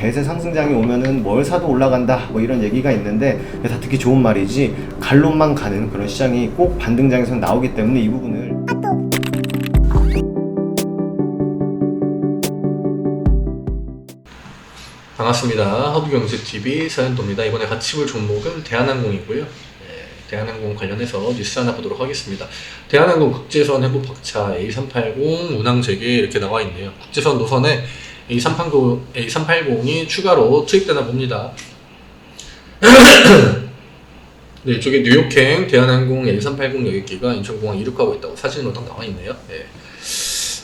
대세 상승장이 오면은 뭘 사도 올라간다 뭐 이런 얘기가 있는데 다 듣기 좋은 말이지 갈론만 가는 그런 시장이 꼭 반등장에서 나오기 때문에 이 부분을 반갑습니다. 허브경제TV 서현도입니다. 이번에 같이 볼 종목은 대한항공이고요. 대한항공 관련해서 뉴스 하나 보도록 하겠습니다. 대한항공 국제선 해부 박차 A380 운항 재개 이렇게 나와 있네요. 국제선 노선에 A380이 추가로 투입되나 봅니다. 네, 이쪽에 뉴욕행 대한항공 A380 여객기가 인천공항 이륙하고 있다고 사진으로 딱 나와 있네요.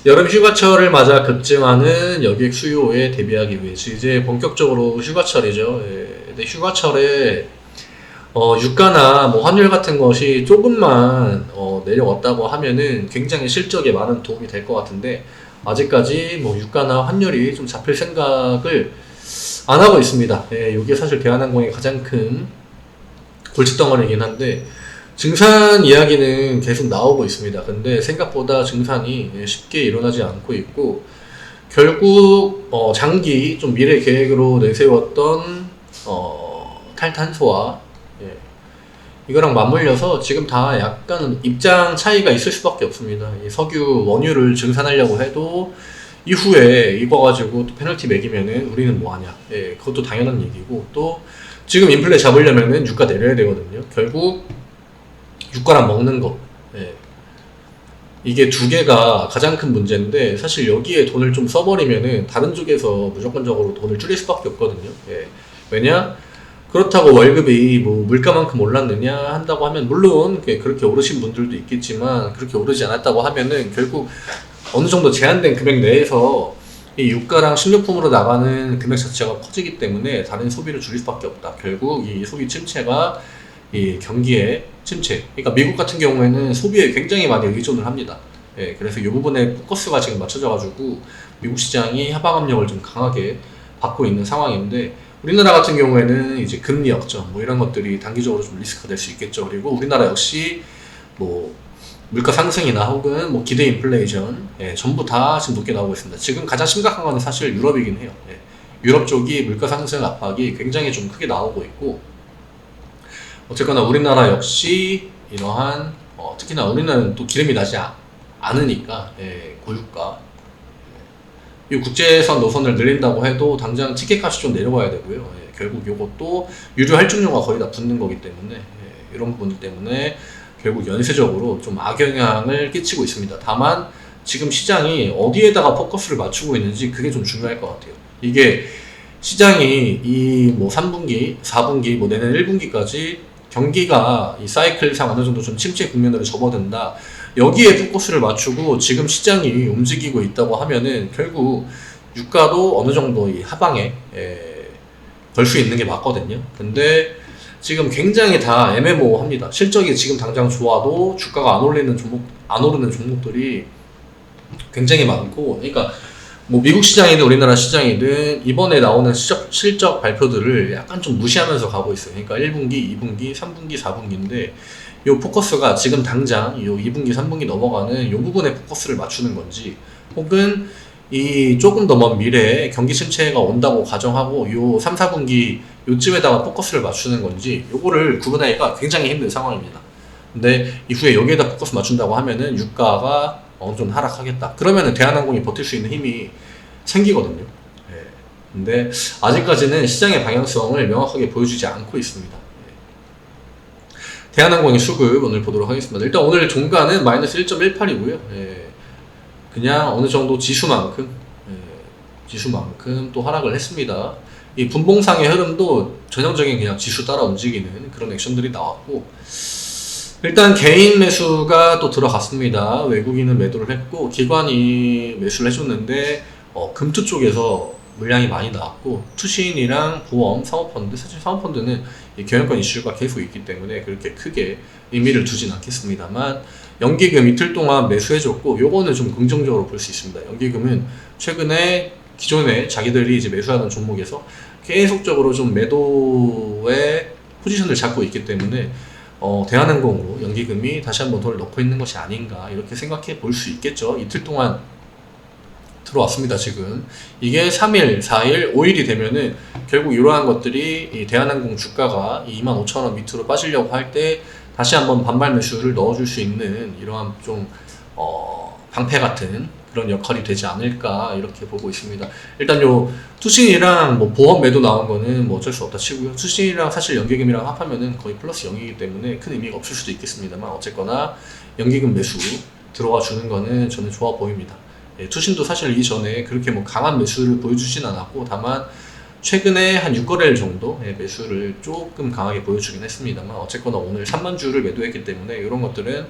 여름 휴가철을 맞아 급증하는 여객 수요에 대비하기 위해서 이제 본격적으로 휴가철이죠. 근데 휴가철에 유가나 뭐 환율 같은 것이 조금만 내려왔다고 하면은 굉장히 실적에 많은 도움이 될 것 같은데 아직까지 뭐 유가나 환율이 좀 잡힐 생각을 안 하고 있습니다. 이게 사실 대한항공의 가장 큰 골칫덩어리이긴 한데 증산 이야기는 계속 나오고 있습니다. 근데 생각보다 증산이 쉽게 일어나지 않고 있고 결국 장기 좀 미래 계획으로 내세웠던 탈탄소와 이거랑 맞물려서 지금 다 약간 입장 차이가 있을 수밖에 없습니다. 이 석유 원유를 증산하려고 해도 이후에 이거 가지고 또 페널티 매기면은 우리는 뭐하냐. 그것도 당연한 얘기고 또 지금 인플레 잡으려면은 유가 내려야 되거든요. 결국 유가랑 먹는 거. 이게 두 개가 가장 큰 문제인데 사실 여기에 돈을 좀 써버리면은 다른 쪽에서 무조건적으로 돈을 줄일 수밖에 없거든요. 왜냐? 그렇다고 월급이 뭐 물가만큼 올랐느냐 한다고 하면 물론 그렇게 오르신 분들도 있겠지만 그렇게 오르지 않았다고 하면은 결국 어느 정도 제한된 금액 내에서 이 유가랑 식료품으로 나가는 금액 자체가 커지기 때문에 다른 소비를 줄일 수밖에 없다. 결국 이 소비 침체가 이 경기의 침체. 그러니까 미국 같은 경우에는 소비에 굉장히 많이 의존을 합니다. 그래서 이 부분에 포커스가 지금 맞춰져가지고 미국 시장이 하방 압력을 좀 강하게 받고 있는 상황인데 우리나라 같은 경우에는 이제 금리 역전 뭐 이런 것들이 단기적으로 좀 리스크가 될 수 있겠죠. 그리고 우리나라 역시 뭐 물가 상승이나 혹은 뭐 기대 인플레이션 전부 다 지금 높게 나오고 있습니다. 지금 가장 심각한 건 사실 유럽이긴 해요. 유럽 쪽이 물가 상승 압박이 굉장히 좀 크게 나오고 있고 어쨌거나 우리나라 역시 이러한 특히나 우리는 또 기름이 나지 않으니까 고유가 이 국제선 노선을 늘린다고 해도 당장 티켓값이 좀 내려가야 되고요. 결국 이것도 유류 할증료가 거의 다 붙는 거기 때문에 이런 부분 때문에 결국 연쇄적으로 좀 악영향을 끼치고 있습니다. 다만 지금 시장이 어디에다가 포커스를 맞추고 있는지 그게 좀 중요할 것 같아요. 이게 시장이 이 뭐 3분기, 4분기, 뭐 내년 1분기까지 경기가 이 사이클상 어느 정도 좀 침체 국면으로 접어든다. 여기에 포커스를 맞추고 지금 시장이 움직이고 있다고 하면은 결국 유가도 어느 정도 이 하방에 걸 수 있는 게 맞거든요. 근데 지금 굉장히 다 애매모호합니다. 실적이 지금 당장 좋아도 주가가 안 오르는 종목들이 굉장히 많고, 그러니까 뭐 미국 시장이든 우리나라 시장이든 이번에 나오는 실적 발표들을 약간 좀 무시하면서 가고 있어요. 그러니까 1분기, 2분기, 3분기, 4분기인데 요 포커스가 지금 당장 요 2분기, 3분기 넘어가는 요 부분에 포커스를 맞추는 건지 혹은 이 조금 더 먼 미래에 경기 침체가 온다고 가정하고 요 3, 4분기 요쯤에다가 포커스를 맞추는 건지 요거를 구분하기가 굉장히 힘든 상황입니다. 근데 이후에 여기에다 포커스 맞춘다고 하면은 유가가 어느 정도 하락하겠다. 그러면은 대한항공이 버틸 수 있는 힘이 생기거든요. 근데 아직까지는 시장의 방향성을 명확하게 보여주지 않고 있습니다. 대한항공의 수급 오늘 보도록 하겠습니다. 일단 오늘 종가는 마이너스 1.18이고요. 그냥 어느 정도 지수만큼 또 하락을 했습니다. 이 분봉상의 흐름도 전형적인 그냥 지수 따라 움직이는 그런 액션들이 나왔고 일단 개인 매수가 또 들어갔습니다. 외국인은 매도를 했고 기관이 매수를 해줬는데 금투 쪽에서 물량이 많이 나왔고 투신이랑 보험, 사모펀드, 사실 사모펀드는 이 경영권 이슈가 계속 있기 때문에 그렇게 크게 의미를 두진 않겠습니다만 연기금 이틀 동안 매수해줬고 요거는 좀 긍정적으로 볼 수 있습니다. 연기금은 최근에 기존에 자기들이 이제 매수하는 종목에서 계속적으로 좀 매도의 포지션을 잡고 있기 때문에 대한항공으로 연기금이 다시 한번 돈을 넣고 있는 것이 아닌가 이렇게 생각해 볼 수 있겠죠. 이틀 동안 들어왔습니다. 지금 이게 3일, 4일, 5일이 되면은 결국 이러한 것들이 이 대한항공 주가가 25,000원 밑으로 빠지려고 할 때 다시 한번 반발 매수를 넣어줄 수 있는 이러한 좀 방패 같은 그런 역할이 되지 않을까 이렇게 보고 있습니다. 일단 요 투신이랑 뭐 보험 매도 나온 거는 뭐 어쩔 수 없다 치고요. 투신이랑 사실 연기금이랑 합하면은 거의 플러스 0이기 때문에 큰 의미가 없을 수도 있겠습니다만 어쨌거나 연기금 매수 들어와 주는 거는 저는 좋아 보입니다. 예, 투신도 사실 이전에 그렇게 뭐 강한 매수를 보여주진 않았고 다만 최근에 한 6거래일 정도 매수를 조금 강하게 보여주긴 했습니다만 어쨌거나 오늘 3만 주를 매도했기 때문에 이런 것들은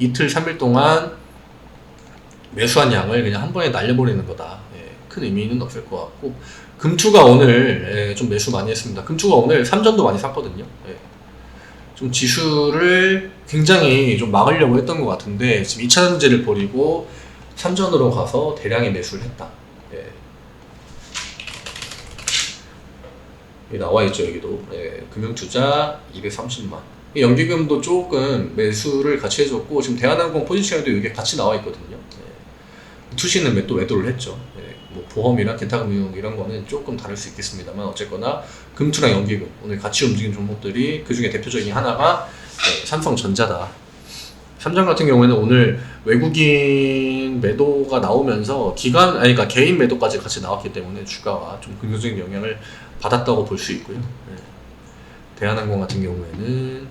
이틀 3일 동안 매수한 양을 그냥 한 번에 날려버리는 거다. 예, 큰 의미는 없을 것 같고 금투가 오늘 좀 매수 많이 했습니다. 금투가 오늘 3전도 많이 샀거든요. 예, 좀 지수를 굉장히 좀 막으려고 했던 것 같은데 지금 2차전지를 버리고 3전으로 가서 대량의 매수를 했다. 예. 여기 나와있죠. 여기도 예, 금융투자 230만 연기금도 조금 매수를 같이 해줬고 지금 대한항공 포지션에도 이게 같이 나와있거든요. 예. 투시는 또 매도를 했죠. 예. 뭐 보험이나 기타 금융 이런 거는 조금 다를 수 있겠습니다만 어쨌거나 금투랑 연기금 오늘 같이 움직인 종목들이 그 중에 대표적인 하나가 예, 삼성전자다. 삼성 같은 경우에는 오늘 외국인 매도가 나오면서 그러니까 개인 매도까지 같이 나왔기 때문에 주가가 좀 긍정적인 영향을 받았다고 볼 수 있고요. 네. 대한항공 같은 경우에는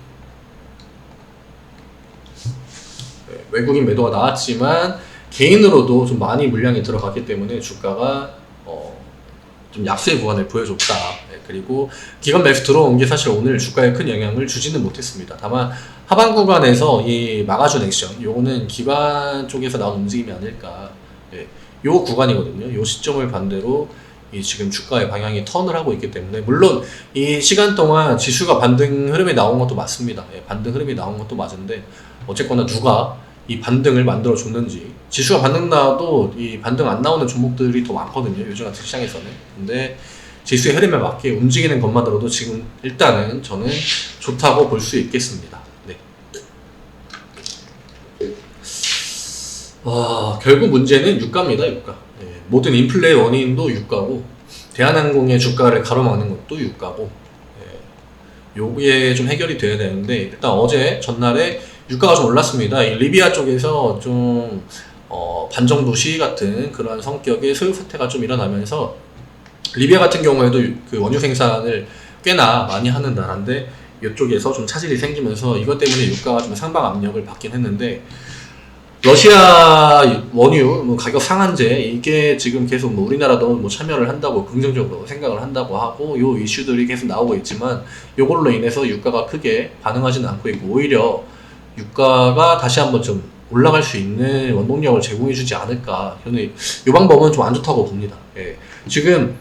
네, 외국인 매도가 나왔지만 개인으로도 좀 많이 물량이 들어갔기 때문에 주가가 좀 약세 구간을 보여줬다. 네, 그리고 기관 매수 들어온 게 사실 오늘 주가에 큰 영향을 주지는 못했습니다. 다만 하방 구간에서 이 막아준 액션, 요거는 기관 쪽에서 나온 움직임이 아닐까. 예, 요 구간이거든요. 요 시점을 반대로 이 지금 주가의 방향이 턴을 하고 있기 때문에 물론 이 시간 동안 지수가 반등 흐름이 나온 것도 맞습니다. 예, 반등 흐름이 나온 것도 맞은데 어쨌거나 누가 이 반등을 만들어 줬는지 지수가 반등 나와도 이 반등 안 나오는 종목들이 더 많거든요. 요즘 같은 시장에서는. 근데 지수의 흐름에 맞게 움직이는 것만으로도 지금 일단은 저는 좋다고 볼 수 있겠습니다. 네. 결국 문제는 유가입니다. 유가. 네. 모든 인플레의 원인도 유가고 대한항공의 주가를 가로막는 것도 유가고 요게 좀 해결이 돼야 되는데 일단 어제 전날에 유가가 좀 올랐습니다. 이 리비아 쪽에서 좀 반정부 시위 같은 그런 성격의 소요 사태가 좀 일어나면서 리비아 같은 경우에도 그 원유 생산을 꽤나 많이 하는 나라인데 이쪽에서 좀 차질이 생기면서 이것 때문에 유가가 좀 상방 압력을 받긴 했는데 러시아 원유 뭐 가격 상한제 이게 지금 계속 뭐 우리나라도 뭐 참여를 한다고 긍정적으로 생각을 한다고 하고 요 이슈들이 계속 나오고 있지만 요걸로 인해서 유가가 크게 반응하지는 않고 있고 오히려 유가가 다시 한번 좀 올라갈 수 있는 원동력을 제공해주지 않을까. 저는 이 방법은 좀 안 좋다고 봅니다. 예. 지금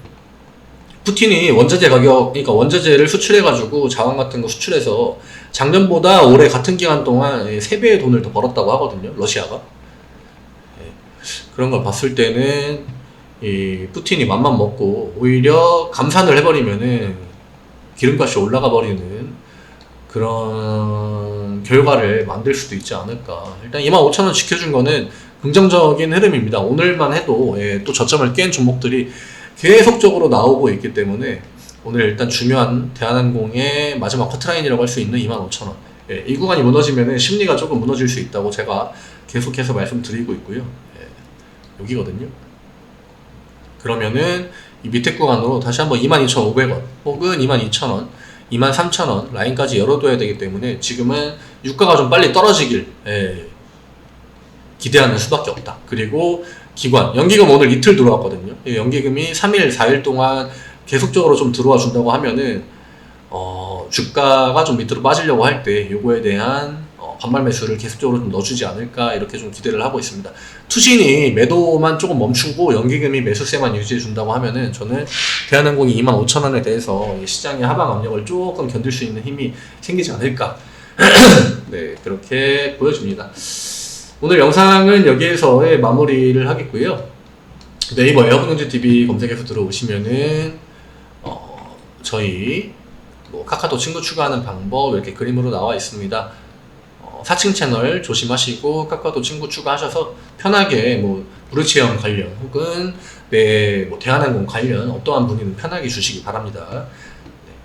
푸틴이 원자재 가격, 그러니까 원자재를 수출해가지고 자원 같은 거 수출해서 작년보다 올해 같은 기간 동안 3배의 돈을 더 벌었다고 하거든요. 러시아가. 예. 그런 걸 봤을 때는 이 푸틴이 맘만 먹고 오히려 감산을 해버리면은 기름값이 올라가 버리는 그런 결과를 만들 수도 있지 않을까. 일단 25,000원 지켜준 거는 긍정적인 흐름입니다. 오늘만 해도 또 저점을 깬 종목들이 계속적으로 나오고 있기 때문에 오늘 일단 중요한 대한항공의 마지막 커트라인이라고 할 수 있는 25,000원. 이 구간이 무너지면 심리가 조금 무너질 수 있다고 제가 계속해서 말씀드리고 있고요. 여기거든요. 그러면은 이 밑에 구간으로 다시 한번 22,500원 혹은 22,000원 23,000원 라인까지 열어둬야 되기 때문에 지금은 유가가 좀 빨리 떨어지길 기대하는 수밖에 없다. 그리고 기관, 연기금 오늘 이틀 들어왔거든요. 연기금이 3일, 4일 동안 계속적으로 좀 들어와 준다고 하면은 주가가 좀 밑으로 빠지려고 할 때 요거에 대한 반발 매수를 계속적으로 좀 넣어주지 않을까 이렇게 좀 기대를 하고 있습니다. 투신이 매도만 조금 멈추고 연기금이 매수세만 유지해 준다고 하면은 저는 대한항공이 25,000원에 대해서 시장의 하방 압력을 조금 견딜 수 있는 힘이 생기지 않을까. 네, 그렇게 보여집니다. 오늘 영상은 여기에서 마무리를 하겠고요. 네이버 에어컨운전TV 검색해서 들어오시면은 저희 뭐 카카오톡 친구 추가하는 방법 이렇게 그림으로 나와 있습니다. 4층 채널 조심하시고 카카오톡 친구 추가하셔서 편하게 뭐 무료체험 관련 혹은 뭐 대한항공 관련 어떠한 문의는 편하게 주시기 바랍니다.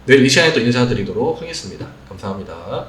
내일 이 시간에 또 인사드리도록 하겠습니다. 감사합니다.